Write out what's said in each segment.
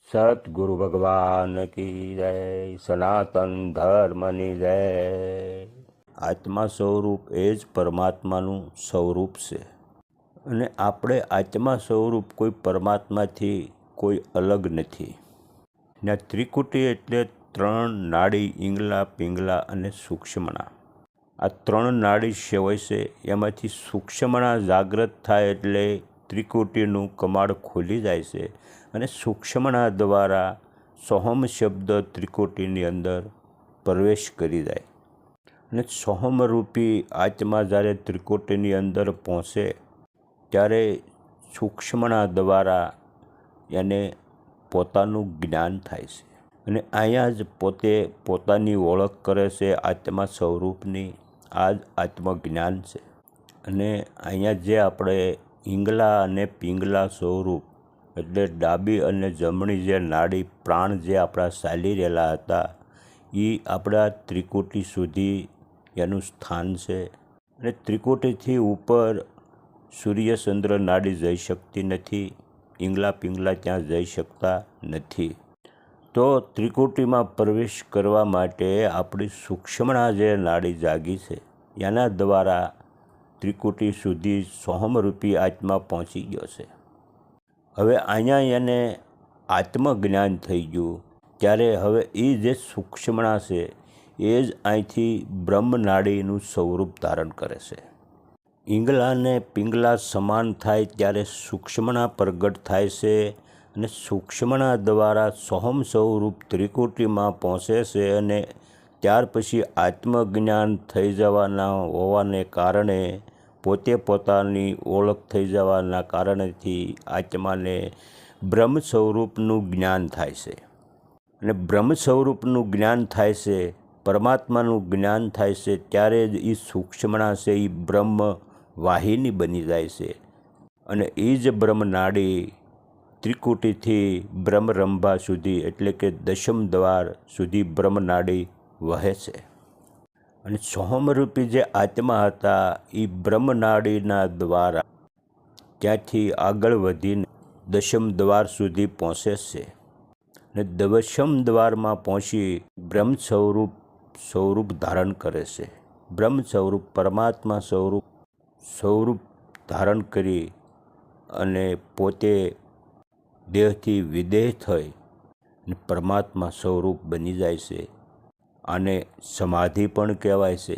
સતગુરુ ભગવાન કી જય, સનાતન ધર્મની જય। આત્મા સ્વરૂપ એ જ પરમાત્માનું સ્વરૂપ છે અને આપણે આત્મા સ્વરૂપ કોઈ પરમાત્માથી કોઈ અલગ નથી। ને ત્રિકુટી એટલે ત્રણ નાડી, ઈંગલા, પિંગલા અને સૂક્ષ્મણા। આ ત્રણ નાડી સેવાય છે, એમાંથી સૂક્ષ્મણા જાગૃત થાય એટલે ત્રિકુટીનું કમાડ ખુલી જાય છે અને સૂક્ષ્મણા દ્વારા સોહમ શબ્દ ત્રિકુટીની અંદર પ્રવેશ કરી જાય અને સોહમરૂપી આત્મા જ્યારે ત્રિકુટીની અંદર પહોંચે ત્યારે સૂક્ષ્મણા દ્વારા એને પોતાનું જ્ઞાન થાય છે અને અહીંયા જ પોતે પોતાની ઓળખ કરે છે આત્મા સ્વરૂપની। આ જ આત્મજ્ઞાન છે અને અહીંયા જે આપણે ઈંગલા અને પિંગલા સ્વરૂપ એટલે ડાબી અને જમણી જે નાડી પ્રાણ જે આપણા ચાલી રહેલા હતા એ આપણા ત્રિકુટી સુધી એનું સ્થાન છે અને ત્રિકુટીથી ઉપર સૂર્યચંદ્ર નાડી જઈ શકતી નથી, ઈંગલા પિંગલા ત્યાં જઈ શકતા નથી। તો ત્રિકુટીમાં પ્રવેશ કરવા માટે આપણી સૂક્ષ્મણા જે નાડી જાગી છે એના દ્વારા ત્રિકુટી સુધી સોહમરૂપી આત્મા પહોંચી ગયો છે। હવે અહીંયા એને આત્મજ્ઞાન થઈ ગયું ત્યારે હવે એ જે સૂક્ષ્મણા છે એ જ અહીંથી બ્રહ્મનાડીનું સ્વરૂપ ધારણ કરે છે। ઈંગલા અને પિંગલા સમાન થાય ત્યારે સૂક્ષ્મણા પ્રગટ થાય છે અને સૂક્ષ્મણા દ્વારા સોહમ સ્વરૂપ ત્રિકુટીમાં પહોંચે છે અને ત્યાર પછી આત્મજ્ઞાન થઈ જવાના હોવાને કારણે પોતે પોતાની ઓળખ થઈ જવાના કારણેથી આત્માને બ્રહ્મ સ્વરૂપનું જ્ઞાન થાય છે અને બ્રહ્મ સ્વરૂપનું જ્ઞાન થાય છે, પરમાત્માનું જ્ઞાન થાય છે ત્યારે જ એ સૂક્ષ્મણા છે એ બ્રહ્મ વાહિની બની જાય છે અને એ જ બ્રહ્મનાડી ત્રિકુટીથી બ્રહ્મરંભા સુધી એટલે કે દશમ દ્વાર સુધી બ્રહ્મનાડી વહે છે અને સોહમરૂપી જે આત્મા હતા એ બ્રહ્મનાડીના દ્વારા ત્યાંથી આગળ વધીને દશમ દ્વાર સુધી પહોંચે છે અને દશમ દ્વારમાં પહોંચી બ્રહ્મ સ્વરૂપ ધારણ કરે છે। બ્રહ્મ સ્વરૂપ પરમાત્મા સ્વરૂપ ધારણ કરી અને પોતે દેહથી વિદેહ થઈ અને પરમાત્મા સ્વરૂપ બની જાય છે। આને સમાધિ પણ કહેવાય છે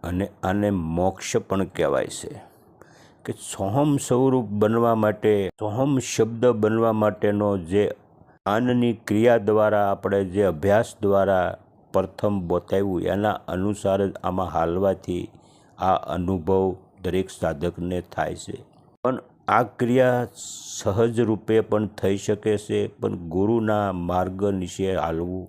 અને આને મોક્ષ પણ કહેવાય છે કે સોહમ સ્વરૂપ બનવા માટે, સોહમ શબ્દ બનવા માટેનો જે જ્ઞાનની ક્રિયા દ્વારા આપણે જે અભ્યાસ દ્વારા પ્રથમ બતાવ્યું એના અનુસાર જ આમાં હાલવાથી આ અનુભવ દરેક સાધકને થાય છે। પણ આ ક્રિયા સહજ રૂપે પણ થઈ શકે છે, પણ ગુરુના માર્ગ નીચે હાલવું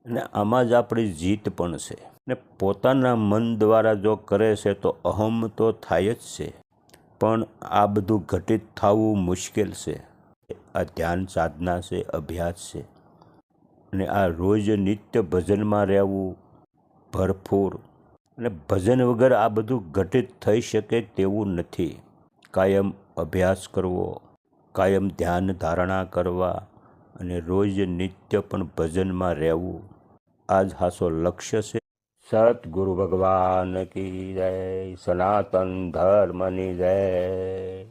અને આમાં જ આપણી જીત પણ છે ને પોતાના મન દ્વારા જો કરે છે તો અહમ તો થાય જ છે, પણ આ બધું ઘટિત થવું મુશ્કેલ છે। આ ધ્યાન સાધના છે, અભ્યાસ છે અને આ રોજ નિત્ય ભજનમાં રહેવું ભરપૂર અને ભજન વગર આ બધું ઘટિત થઈ શકે તેવું નથી। કાયમ અભ્યાસ કરવો, કાયમ ધ્યાન ધારણા કરવા અને રોજ નિત્ય પણ ભજનમાં રહેવું આ જ હાસો લક્ષ્ય છે। સતગુરુ ભગવાન કી જય, સનાતન ધર્મની જય।